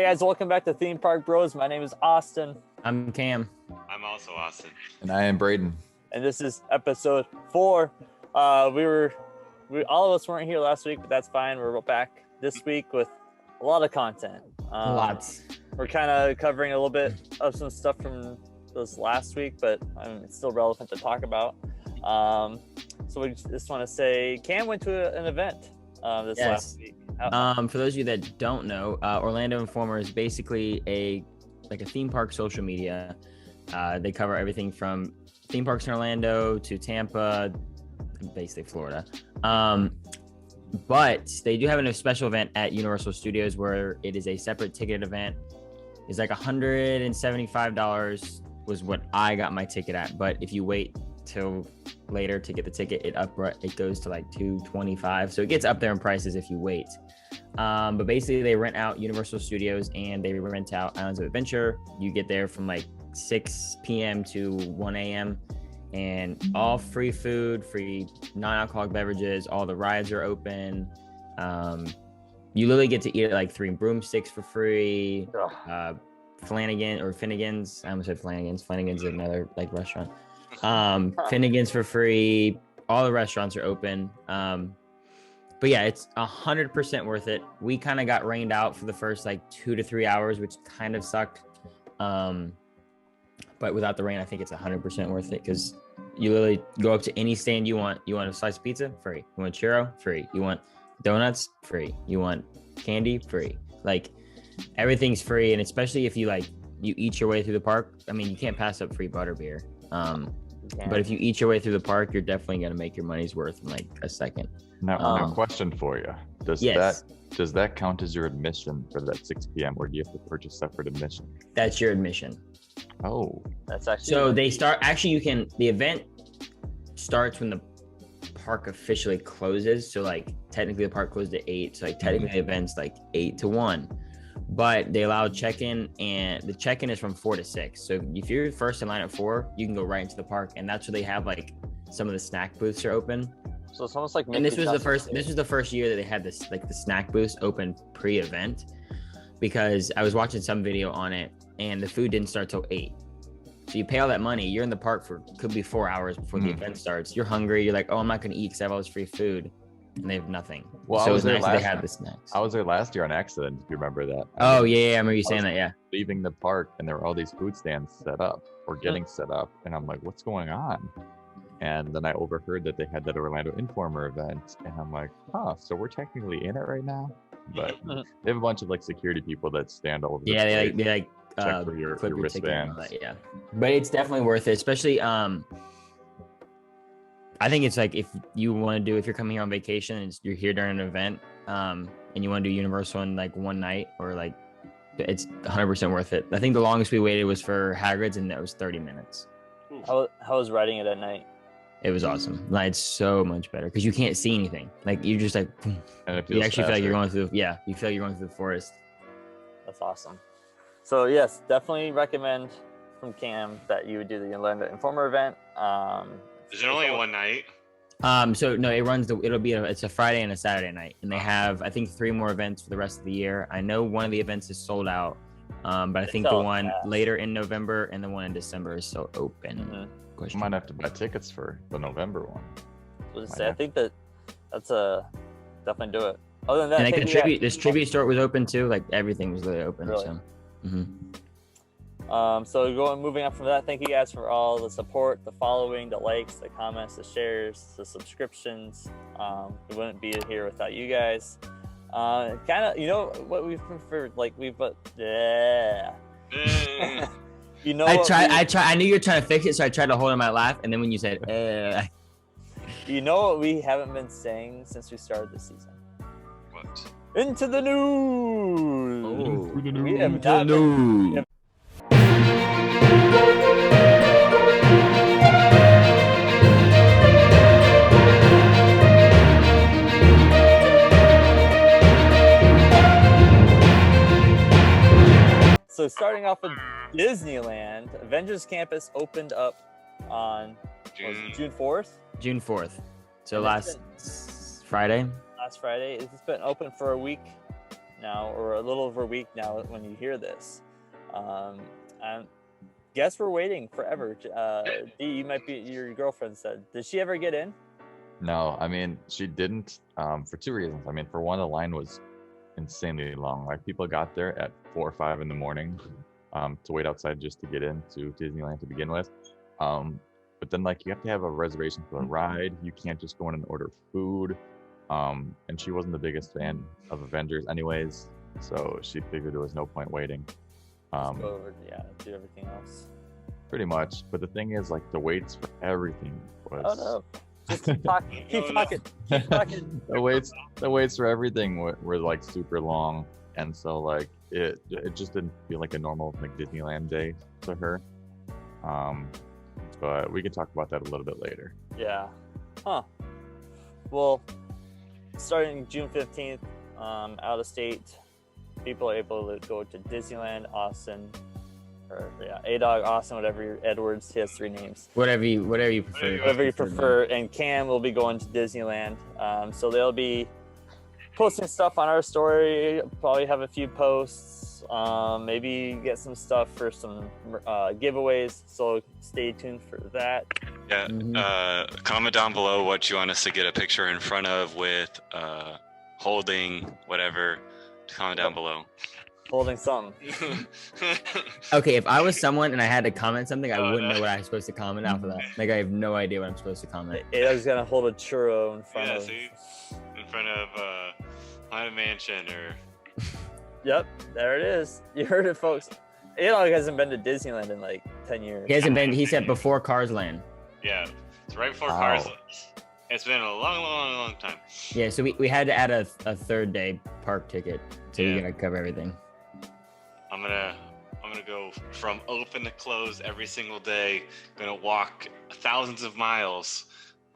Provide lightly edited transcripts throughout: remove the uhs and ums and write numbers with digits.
Hi guys, welcome back to Theme Park Bros. My name is Austin. I'm Cam. I'm also Austin. And I am Braden. And this is episode 4. All of us weren't here last week, but that's fine. We're back this week with a lot of content. Lots. We're kind of covering a little bit of some stuff from those last week, but it's still relevant to talk about. So we just want to say Cam went to an event this last week. For those of you that don't know, Orlando Informer is basically a theme park social media. They cover everything from theme parks in Orlando to Tampa, basically Florida. But they do have a special event at Universal Studios where it is a separate ticket event. It's like $175 was what I got my ticket at. But if you wait till later to get the ticket, it goes to like $225. So it gets up there in prices if you wait. But basically they rent out Universal Studios and they rent out Islands of Adventure. You get there from like 6 p.m. to 1 a.m. and all free food, free non-alcoholic beverages. All the rides are open. You literally get to eat like 3 broomsticks for free. Finnegan's. I almost said Flanagan's. Flanagan's is another like restaurant. Finnegan's for free. All the restaurants are open. But yeah, it's 100% worth it. We kind of got rained out for the first like 2 to 3 hours, which kind of sucked. But without the rain, I think it's 100% worth it because you literally go up to any stand you want. You want a slice of pizza? Free. You want churro? Free. You want donuts? Free. You want candy? Free. Like everything's free. And especially if you eat your way through the park. I mean, you can't pass up free butterbeer. But if you eat your way through the park, you're definitely going to make your money's worth in like a second. Now, question for you. Does that count as your admission for that 6 p.m. or do you have to purchase separate admission? That's your admission. Oh. That's actually so they start the event starts when the park officially closes. So like technically the park closed at 8. So like technically the event's like 8 to 1. But they allow check-in, and the check-in is from 4 to 6. So if you're first in line at 4, you can go right into the park, and that's where they have like some of the snack booths are open. So it's almost like. And this was the first year that they had this like the snack booths open pre-event, because I was watching some video on it, and the food didn't start till 8. So you pay all that money, you're in the park for could be 4 hours before the event starts. You're hungry, you're like, oh, I'm not gonna eat because I have all this free food. And they have nothing. Well, so it was nice that they had the snacks. I was there last year on accident, if you remember that. I remember you saying that, yeah. Leaving the park and there were all these food stands set up or getting set up. And I'm like, what's going on? And then I overheard that they had that Orlando Informer event. And I'm like, so we're technically in it right now? But they have a bunch of like security people that stand over the they check for your wristbands. Yeah. But it's definitely worth it, especially I think it's like if you're coming here on vacation and you're here during an event, and you want to do Universal in like one night, or like it's 100% worth it. I think the longest we waited was for Hagrid's, and that was 30 minutes. How was riding it at night? It was awesome. Like, it's so much better because you can't see anything. Like you just like, and you actually feel like you're going through. Yeah, you feel like you're going through the forest. That's awesome. So yes, definitely recommend from Cam that you would do the Orlando Informer event. Is it only one night? So no, it's a Friday and a Saturday night, and they have I think 3 more events for the rest of the year. I know one of the events is sold out, but I think the one later in November and the one in December is still open. You might have to buy tickets for the November one. I think that's definitely do it. Other than that, and like this tribute store was open too. Like everything was really open. Really? So. Moving on from that, thank you guys for all the support, the following, the likes, the comments, the shares, the subscriptions. We wouldn't be here without you guys. What we've preferred, I knew you were trying to fix it, so I tried to hold on my laugh, and then when you said, you know what we haven't been saying since we started this season? What? Into the news. We have not been. So starting off with Disneyland, Avengers Campus opened up on June 4th? June 4th. So last Friday. It's been open for a week now, or a little over a week now when you hear this. I guess we're waiting forever. Dee, you might be, your girlfriend said, did she ever get in? No, I mean, she didn't, for two reasons. I mean, for one, the line was insanely long. Like, people got there at 4 or 5 in the morning to wait outside just to get into Disneyland to begin with. But then, like, you have to have a reservation for the ride. You can't just go in and order food. And she wasn't the biggest fan of Avengers anyways, so she figured there was no point waiting. Just go over, do everything else. Pretty much. But the thing is, like, the waits for everything was... Oh, no. Just keep talking. Keep talking. The waits for everything were like super long, and so like it just didn't feel like a normal like Disneyland day to her. But we can talk about that a little bit later. Yeah. Huh. Well, starting June 15th, out of state, people are able to go to Disneyland, Austin, or A-Dog, Austin, whatever, Edwards, he has 3 names. Whatever you prefer. Whatever you prefer. And Cam will be going to Disneyland. So they'll be posting stuff on our story, probably have a few posts, maybe get some stuff for some giveaways. So stay tuned for that. Yeah. Comment down below what you want us to get a picture in front of with holding whatever. Comment down below. Holding something. Okay, if I was someone and I had to comment something, I wouldn't know what I was supposed to comment off of that. Like, I have no idea what I'm supposed to comment. I was gonna hold a churro in front of. See? In front of Haunted Mansion or. Yep, there it is. You heard it, folks. A-Dog hasn't been to Disneyland in like 10 years. He hasn't been. He said before Cars Land. Yeah, it's right before Cars. It's been a long time. Yeah, so we had to add a third day park ticket, so we gotta cover everything. I'm gonna go from open to close every single day. Gonna walk thousands of miles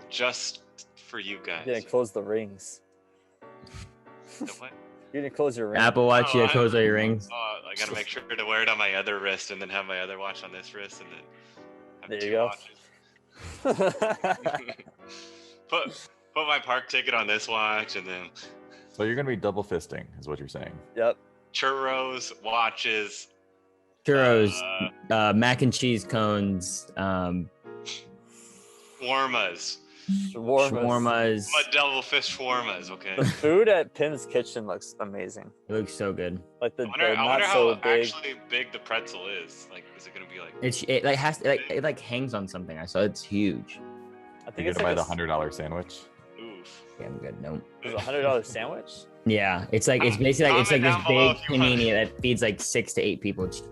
just for you guys. You're gonna close the rings. What? You're gonna close your ring. Apple Watch, you close all your rings. I gotta make sure to wear it on my other wrist, and then have my other watch on this wrist, and then have There 2 you go. watches. Put my park ticket on this watch, and then. So you're gonna be double fisting, is what you're saying? Yep. Churros, watches, Churros, mac and cheese cones, shawarmas, shawarmas. but double fish shawarmas. Okay. The food at Pim's Kitchen looks amazing. It looks so good. Like the I not wonder so how big. actually big the pretzel is. Like, is it gonna be like? It like hangs on something. I saw it's huge. I think You're it's gonna like buy the $100 sandwich? Oof. Yeah, I'm good. No. It's $100 sandwich. Yeah, it's basically like it's like this Comment down below big if you want. panini that feeds like 6 to 8 people. It's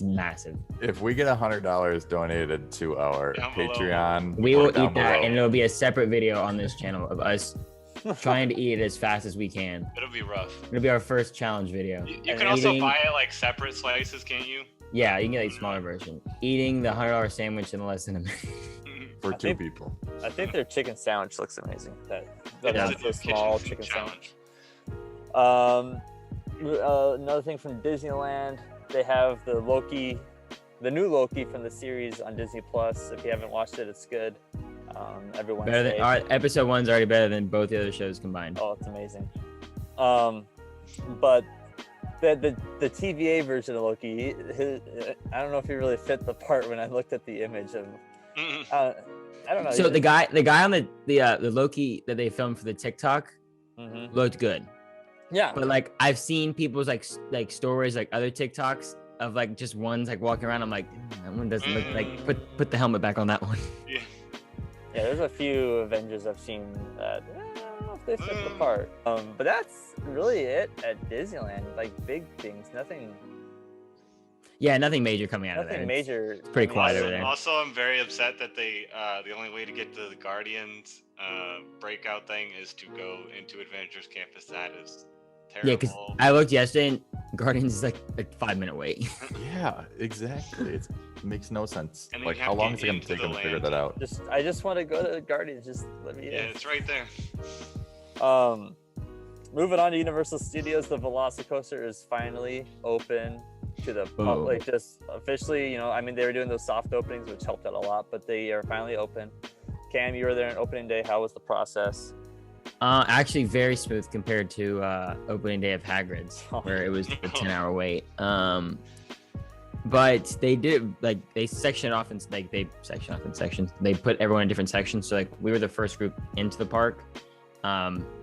massive. If we get $100 donated to our Down below. Patreon, We or will down eat that, below. and it'll be a separate video on this channel of us trying to eat it as fast as we can. It'll be rough. It'll be our first challenge video. You And can also eating- buy it like separate slices, can't you? Yeah, you can get like a smaller version. Eating the $100 sandwich in less than a minute. for I 2 think- people. I think their chicken sandwich looks amazing. That Yeah. is a small chicken challenge. sandwich. Another thing from Disneyland, they have the new Loki from the series on Disney Plus. If you haven't watched it, it's good. Every Better Wednesday. than episode 1's already better than both the other shows combined. Oh, it's amazing. But the TVA version of Loki, I don't know if he really fit the part when I looked at the image of. I don't know. So the guy on the Loki that they filmed for the TikTok Mhm. looked good, Yeah. but like I've seen people's like stories, like other TikToks of like just ones like walking around. I'm like, that one doesn't look like put the helmet back on that one. Yeah. Yeah, there's a few Avengers I've seen that I don't know if they fit the part. But that's really it at Disneyland. Like big things, nothing Yeah, nothing major coming out of there. nothing major. It's pretty quiet over there. Also, I'm very upset that they the only way to get to the Guardians breakout thing is to go into Avengers Campus. That is terrible. Yeah, because I looked yesterday and Guardians is like a 5-minute wait. Yeah, exactly. It makes no sense. And then Like, you how have to long get is it going into to take the them to figure land. that out? I just want to go to the Guardians. Just let me Yeah, in. it's right there. Moving on to Universal Studios, the VelociCoaster is finally open to the public. Just officially, you know, I mean, they were doing those soft openings, which helped out a lot, but they are finally open. Cam, you were there on opening day. How was the process? Actually, very smooth compared to opening day of Hagrid's, where it was a 10-hour wait. But they did they section off in sections. They put everyone in different sections. So like we were the first group into the park.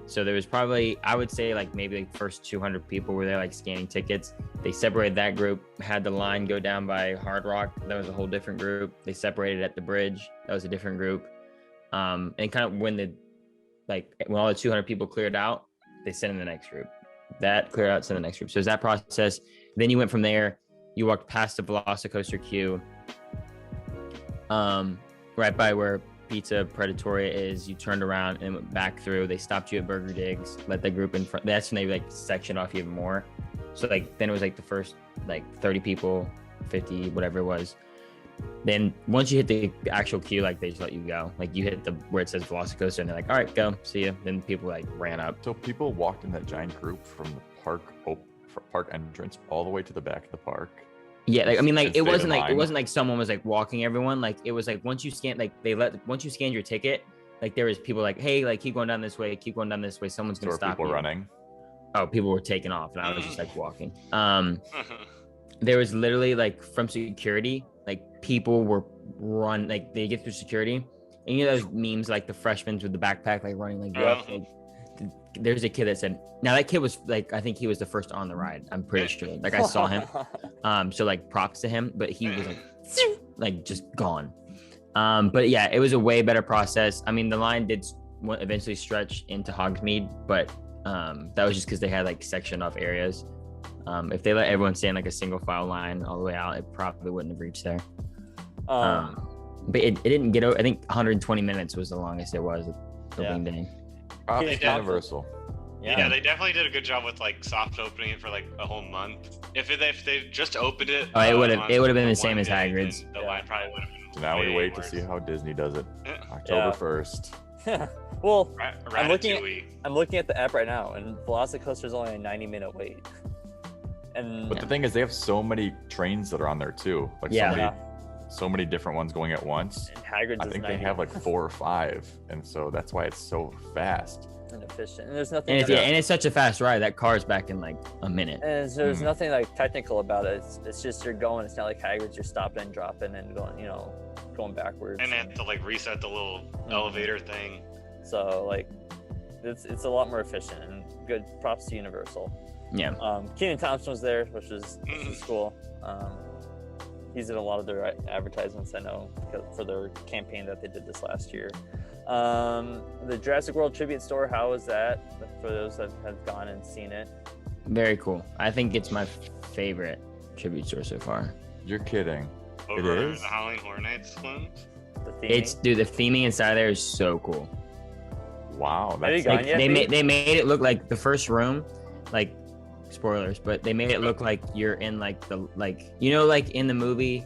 So there was probably, I would say maybe the first 200 people were there scanning tickets. They separated that group, had the line go down by Hard Rock. That was a whole different group. They separated at the bridge. That was a different group. And kind of when all the 200 people cleared out, they sent in the next group. That cleared out, sent in the next group. So it's that process. Then you went from there. You walked past the VelociCoaster queue, right by where Pizza Predatoria is. You turned around and went back through. They stopped you at Burger Digs, let the group in front. That's when they sectioned off even more. So then it was the first 30 people, 50, whatever it was. Then once you hit the actual queue, they just let you go. You hit where it says VelociCoaster, and they're like, all right, go, see you. Then people ran up. So people walked in that giant group from the park entrance all the way to the back of the park. Yeah, it wasn't someone was walking everyone. It was once you scan, once you scanned your ticket, there was people hey, keep going down this way, someone's gonna stop people you. Running. Oh, people were taking off, and I was just walking. There was literally from security, people were they get through security, and those memes the freshmen with the backpack running there's a kid that said, now that kid was I think he was the first on the ride. I'm pretty sure. I saw him. So props to him, but he was just gone. But yeah, it was a way better process. I mean, the line did eventually stretch into Hogsmeade, but that was just because they had sectioned off areas. If they let everyone stay in a single file line all the way out, it probably wouldn't have reached there. But it didn't get over. I think 120 minutes was the longest it was opening day. Universal. Yeah, they definitely did a good job with soft opening it for a whole month. If they just opened it, it would have been the same as Hagrid's. The line probably would have been. So now we wait worse. to see how Disney does it. October 1st. Well, I'm Ratatouille. looking at the app right now, and VelociCoaster is only a 90-minute wait. But the thing is, they have so many trains that are on there too. So many different ones going at once. And Hagrid's I think they have 4 or 5, and so that's why it's so fast and efficient. And there's nothing. And it's such a fast ride. That car's back in a minute. And there's nothing technical about it. It's just you're going. It's not like Hagrid's. You're stopping and dropping and going backwards. And they have to reset the little elevator thing. So it's a lot more efficient and good. Props to Universal. Yeah. Kenan Thompson was there, which is cool. He's in a lot of their advertisements, I know, for their campaign that they did this last year. The Jurassic World Tribute Store, how was that for those that have gone and seen it? Very cool. I think it's my favorite tribute store so far. You're kidding. Over It is? the Howling Horror Nights ones? The theming? The theming inside there is so cool. Wow. Have you That's gone yet, They Pete? made it look like the first room, spoilers, but they made it look like you're in in the movie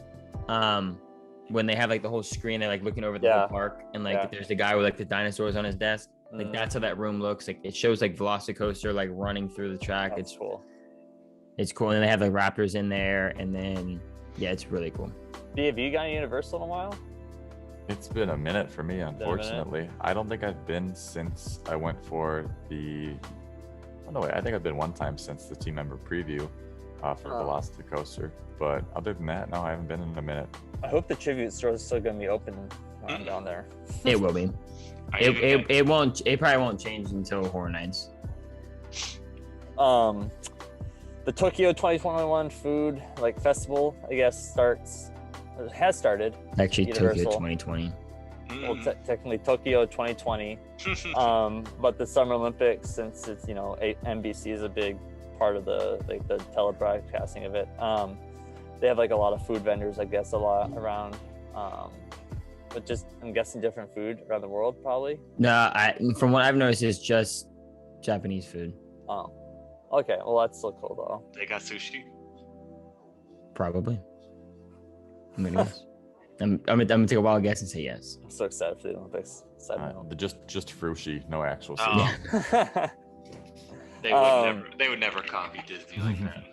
when they have the whole screen, they're looking over the whole park, and there's the guy with the dinosaurs on his desk. That's how that room looks. It shows VelociCoaster running through the track. That's cool. It's cool. And they have Raptors in there, and then it's really cool. B, have you gone to Universal in a while? It's been a minute for me, unfortunately. I don't think I've been since I went for the... Oh, no, wait. I think I've been one time since the team member preview for VelociCoaster. But other than that, no, I haven't been in a minute. I hope the tribute store is still going to be open when I'm down there. It will be. It won't. It probably won't change until Horror Nights. The Tokyo 2021 food festival, I guess, has started. Actually, Universal. Tokyo 2020. Well, technically Tokyo 2020, but the Summer Olympics, since it's NBC is a big part of the telebroadcasting of it. They have a lot of food vendors, I guess, a lot around, but just I'm guessing different food around the world, probably. No, from what I've noticed, it's just Japanese food. Oh, okay. Well, that's still cool though. They got sushi. Probably. I'm gonna guess. I'm gonna take a wild guess and say yes. I'm so excited for the Olympics. Just frushi, no actual sushi. Yeah. They would never copy Disney like that.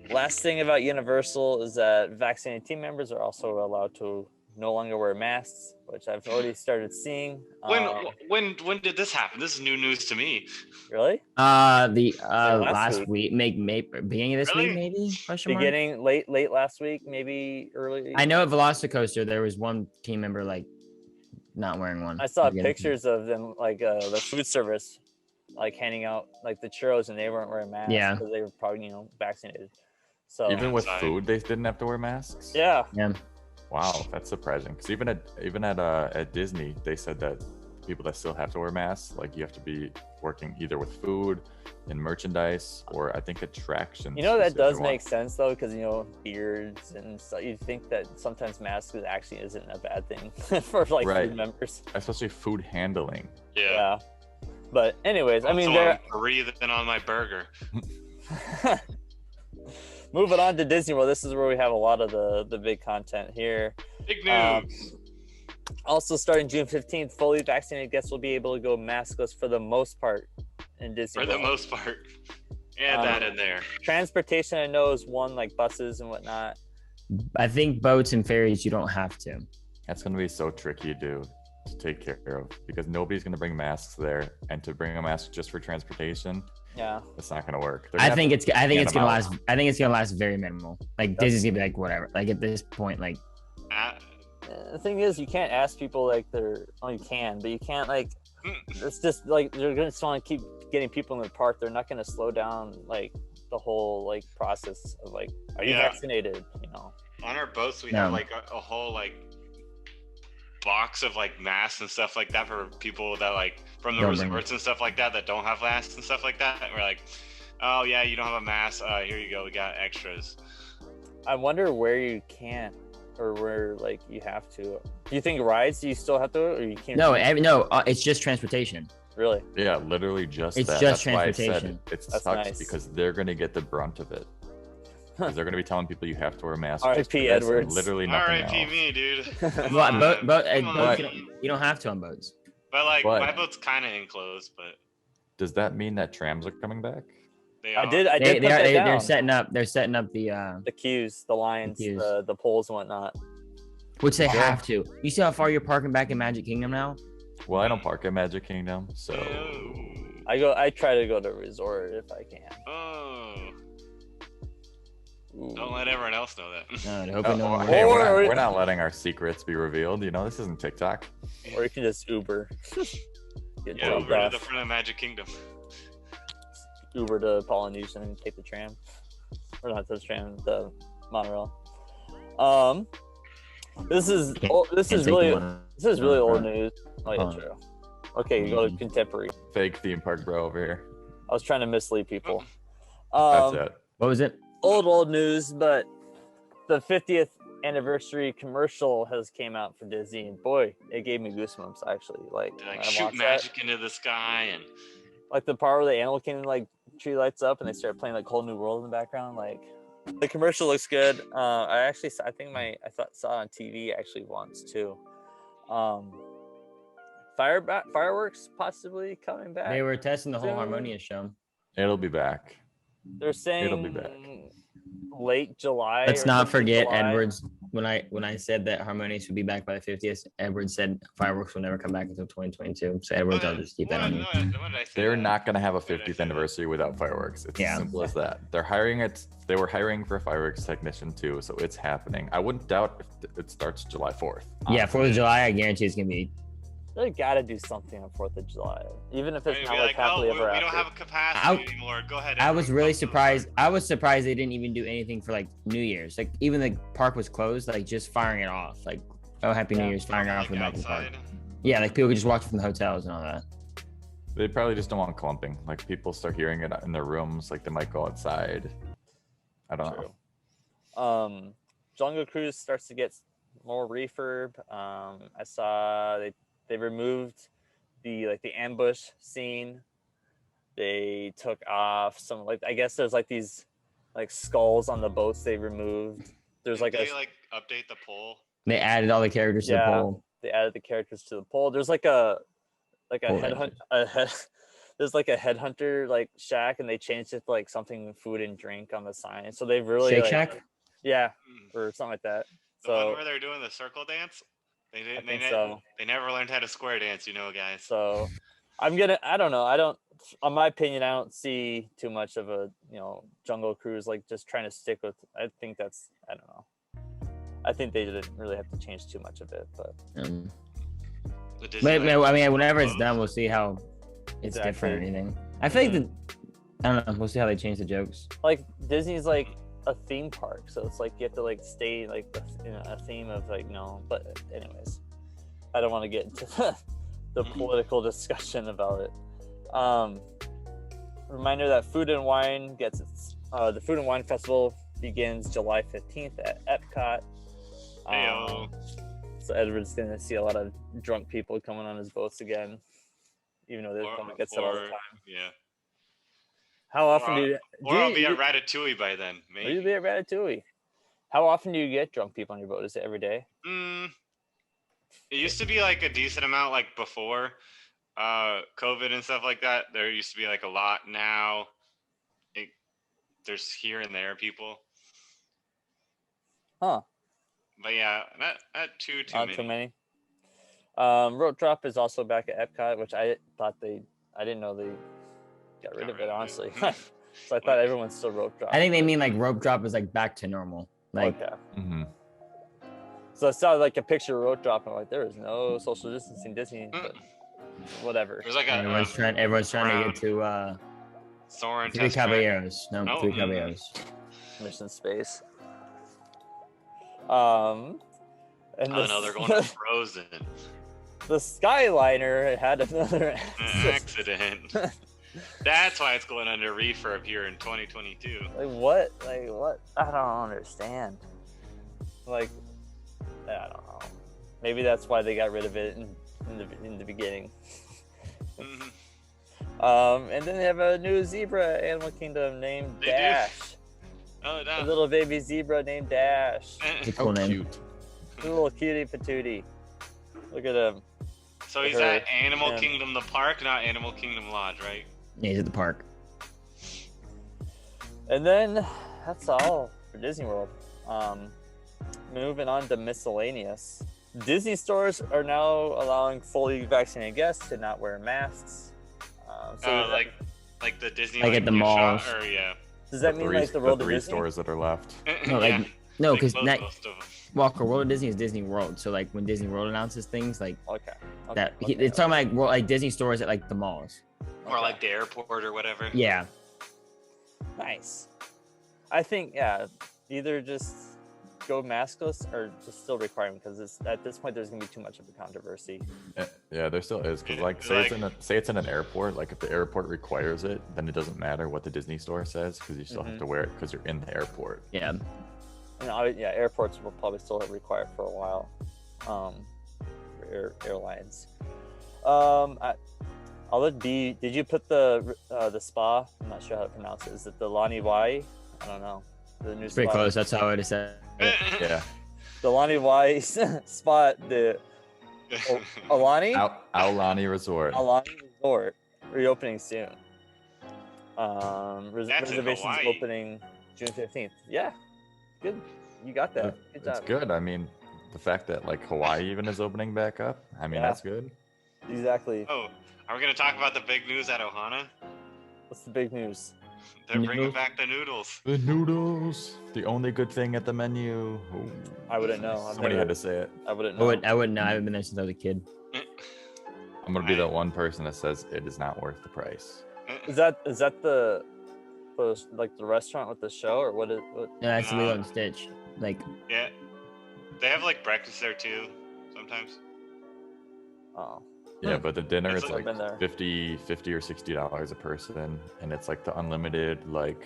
Last thing about Universal is that vaccinated team members are also allowed to no longer wear masks, which I've already started seeing. When did this happen? This is new news to me. Really? The last last week, beginning of this week, Really? maybe? Question mark? Beginning late last week, maybe early. I know at VelociCoaster there was one team member like not wearing one. I saw Beginning. pictures of them, like the food service, like handing out like the churros, and they weren't wearing masks Yeah. because they were probably vaccinated. So Even with Outside. food, they didn't have to wear masks. yeah, Yeah. Wow, that's surprising. Because even at Disney, they said that people that still have to wear masks, like you have to be working either with food and merchandise, or I think attractions. that does make sense though, because beards and stuff. You think that sometimes masks actually isn't a bad thing for like Right. food members. Especially food handling. Yeah. Yeah. But anyways, I mean, I'm breathing on my burger. moving on to Disney World. This is where we have a lot of the big content here. Big news. Also, starting June 15th, fully vaccinated guests will be able to go maskless for the most part in Disney For the World. most part. Add that in there. Transportation, I know, is one, like buses and whatnot. I think boats and ferries you don't have to. That's going to be so tricky to take care of, because nobody's going to bring masks there, and to bring a mask just for transportation, Yeah. it's not going to work. I think it's gonna them out. last. I think it's gonna last very minimal. Like Disney's gonna be like whatever. Like at this point, like The thing is, you can't ask people like you can, but you can't like. It's just like they're gonna just want to keep getting people in the park. They're not gonna slow down like the whole like process of like, are you vaccinated? On our boats, we have like a whole like box of like masks and stuff like that for people that like from the resorts and stuff like that don't have masks and stuff like that. And we're like, oh yeah, you don't have a mask. Here you go. We got extras. I wonder where you can't or where like you have to. Do you think rides you still have to, or you can't? no, it's just transportation. Really? Yeah, literally just it's that. just That's why I transportation. said it That's sucks nice. because they're going to get the brunt of it. Because they're going to be telling people you have to wear a mask. R.I.P. Edwards. Literally nothing R.I.P. else. me, dude. Well, boats, on. you don't have to on boats. But like But- my boat's kind of enclosed, but Does that mean that trams are coming back? they I are. did put that They're down. setting up. They're setting up the The queues, the lines, queues. the poles and whatnot. which they have to. You see how far you're parking back in Magic Kingdom now? Well, I don't park at Magic Kingdom, so I try to go to a resort if I can. Oh, Ooh. don't let everyone else know that. No, hopefully no one hey, will. Or- we're not letting our secrets be revealed. This isn't TikTok. Or you can just Uber. Get Yeah, dropped Uber to off. the front of Magic Kingdom. Uber to Polynesian and take the tram, or not the tram, the monorail. This is really old news. Oh yeah, true. Okay, you go to contemporary. Fake theme park bro over here. I was trying to mislead people. That's it. What was it? Old news, but the 50th anniversary commercial has came out for Disney, and boy, it gave me goosebumps actually. Like, They when like I shoot watched magic that, into the sky and like the part where the Animal Kingdom like tree lights up and they start playing like Whole New World in the background. Like, the commercial looks good. I saw it on TV actually once too. Fireworks possibly coming back. They were testing the whole soon. Harmonious show. It'll be back. They're saying It'll be back. late July. Let's or not mid forget July. Edwards. When I said that Harmonious would be back by the 50th, Edwards said fireworks will never come back until 2022. So Edwards, I'll just keep that on you. When did I say They're that? not going to have a When did I 50th say that? anniversary without fireworks. It's Yeah. as simple as that. They were hiring for a fireworks technician too, so it's happening. I wouldn't doubt if it starts July 4th. Yeah, 4th of July, I guarantee it's gonna be. They gotta do something on 4th of July, even if it's Maybe not like happily oh, ever we after. don't have a capacity anymore. Go ahead. I was everyone, really come to the surprised. park. I was surprised they didn't even do anything for like New Year's. Like even the park was closed, like just firing it off. Like, oh, Happy New Yeah. Year's, firing it off Like from the back of the park. outside. Yeah, like people could just watch it from the hotels and all that. They probably just don't want clumping. Like people start hearing it in their rooms, like they might go outside. I don't know. True. Jungle Cruise starts to get more refurb. I saw they removed the ambush scene. They took off some I guess there's like these like skulls on the boats they removed. There's like Did they update the poll. They added all the characters to the Yeah. poll. they added the characters to the pole. There's like a Pole there's like a headhunter like shack, and they changed it to like something food and drink on the sign. So they've really Shake like, Shack. yeah, Mm. or something like that. The one So where they're doing the circle dance? They I didn't. think so. They never learned how to square dance, guys. So I don't know. On my opinion, I don't see too much of a, Jungle Cruise, like just trying to stick with, I think I don't know. I think they didn't really have to change too much of it, but. The But, Disneyland I mean, whenever it's closed. done, we'll see how it's different or anything. I feel like I don't know. We'll see how they change the jokes. Like Disney's like a theme park, so it's like you have to like stay like a theme of like But anyways, I don't want to get into the political discussion about it. Reminder that Food and Wine gets the Food and Wine Festival begins July 15th at Epcot. Heyo. So Edward's gonna see a lot of drunk people coming on his boats again, even though they probably get that all the time. Yeah. How often I'll be at Ratatouille by then. Maybe. You'll be at Ratatouille. How often do you get drunk people on your boat? Is it every day? It used to be like a decent amount, like before COVID and stuff like that. There used to be like a lot. Now there's here and there people. Huh. But yeah, not too many. Rope Drop is also back at Epcot, which I didn't know they got rid of it, honestly. So I thought everyone's still Rope Drop. I think they mean like Rope Drop is like back to normal. Like, okay. Mm-hmm. So I saw like a picture of Rope Drop, and I'm like, there is no social distancing Disney, but whatever. There's like everyone's trying to get to Soarin' Three Test Track. Caballeros. No, Three Caballeros. Mission Space. And they're going to Frozen. The Skyliner had another accident. That's why it's going under refurb here in 2022. Like what? I don't understand. Like, I don't know. Maybe that's why they got rid of it in the beginning. And then they have a new zebra Animal Kingdom named Dash. Oh, no. A little baby zebra named Dash. Cool name. Cute. A little cutie patootie. Look at him. So he's at Animal Kingdom the park, not Animal Kingdom Lodge, right? Yeah, he's at the park. And then that's all for Disney World. Moving on to Miscellaneous. Disney stores are now allowing fully vaccinated guests to not wear masks. Like the Disney, like at the malls. Does that mean like the World of Disney Disney? stores that are left? No, because most of them. Walker, World of Disney is Disney World. So like when Disney World announces things like Okay. it's talking about like Disney stores at like the malls. Or like the airport or whatever. Yeah. Nice. I think either just go maskless or just still require them, because at this point there's gonna be too much of a controversy. Yeah, there still is, because like say it's in an airport. Like if the airport requires it, then it doesn't matter what the Disney store says, because you still have to wear it because you're in the airport. Yeah. And airports will probably still have required for a while. For airlines. I'll let B. Did you put the spa? I'm not sure how to pronounce it. Is it the Lani Y? I don't know. The new Pretty spot. close. That's how I would have said. Yeah. The Lani Y spot. The Alani. Aulani Resort. Alani Resort reopening soon. That's in Reservations Hawaii. opening June 15th. Yeah, good. You got that. Good job. It's good. I mean, the fact that like Hawaii even is opening back up. I mean, that's good. Exactly. Oh, are we going to talk about the big news at Ohana? What's the big news? They're bringing back the noodles. The noodles, the only good thing at the menu. Ooh. I wouldn't know. Somebody had to say it. I wouldn't know. I wouldn't know. I haven't been there since I was a kid. I'm gonna be that one person that says it is not worth the price. Is that the like the restaurant with the show, or what is? No, that's Lilo and Stitch. Like, Yeah. They have like breakfast there too, sometimes. Oh. Yeah, but the dinner It's is like- like $50 or $60 a person, and it's like the unlimited, like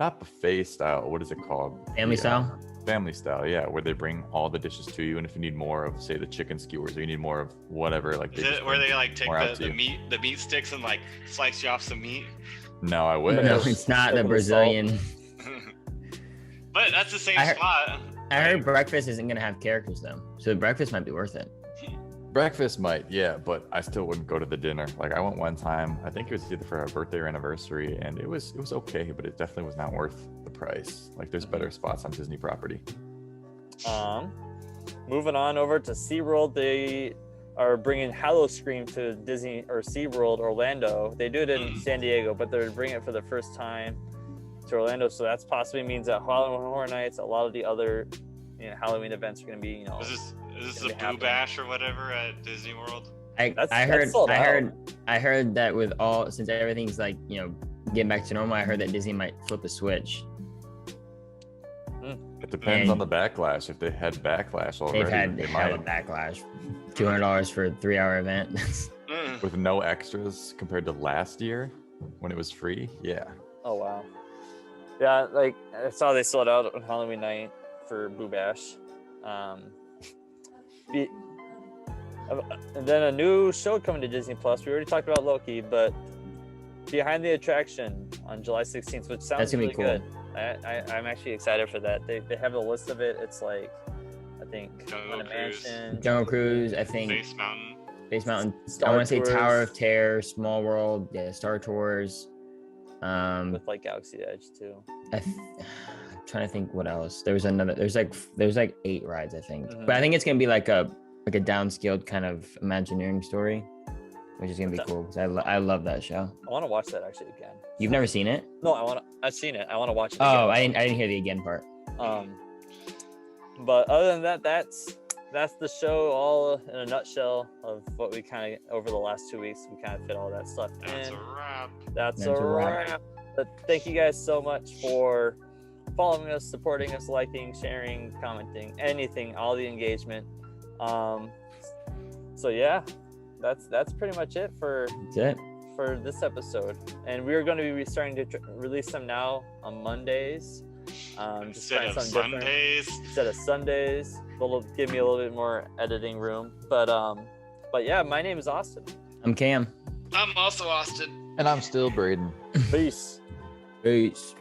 not buffet style. What is it called? family style. Family style, yeah, where they bring all the dishes to you, and if you need more of, say, the chicken skewers, or you need more of whatever, like Is just it where bring they like take more out to the you. meat sticks and like slice you off some meat? No, I wish. No, it's not the Brazilian. But that's the same I heard- spot. I heard breakfast isn't gonna have characters though, so the breakfast might be worth it. Breakfast might, yeah, but I still wouldn't go to the dinner. Like I went one time, I think it was either for a birthday or anniversary, and it was okay, but it definitely was not worth the price. Like there's better spots on Disney property. Moving on over to SeaWorld, they are bringing Halloween to Disney or SeaWorld Orlando. They do it in San Diego, but they're bringing it for the first time to Orlando. So that's possibly means that Halloween Horror Nights, a lot of the other Halloween events are going to be, Is this the Boo Bash or whatever at Disney World? I heard that with all, since everything's like, getting back to normal, I heard that Disney might flip a switch. It depends on the backlash. If they had backlash already, they've had a backlash. $200 for a 3-hour event. With no extras compared to last year when it was free. Yeah. Oh wow. Yeah, like I saw they sold out on Halloween night for Boo Bash. And then a new show coming to Disney Plus. We already talked about Loki, but Behind the Attraction on July 16th, which sounds really cool. Good. I'm actually excited for that. They have a list of it. It's like, I think Jungle Cruise, I think Space Mountain. I want to say Tower of Terror, Small World, Star Tours. With like Galaxy Edge too. I'm trying to think what else. There's like 8 rides, I think. But I think it's gonna be like a downscaled kind of Imagineering story, which is gonna be cool because I love that show. I want to watch that actually again. You've never seen it? No, I've seen it. I want to watch it again. Oh, I didn't hear the again part. But other than that, that's the show all in a nutshell of what we kind of over the last 2 weeks. We kind of fit all that stuff in. That's a wrap. That's a wrap. But thank you guys so much for following us, supporting us, liking, sharing, commenting, anything, all the engagement. So yeah, that's pretty much it for this episode. And we're going to be starting to release them now on Mondays. Instead of Sundays. Instead of Sundays. They'll give me a little bit more editing room. But yeah, my name is Austin. I'm Cam. I'm also Austin. And I'm still Braden. Peace. Peace.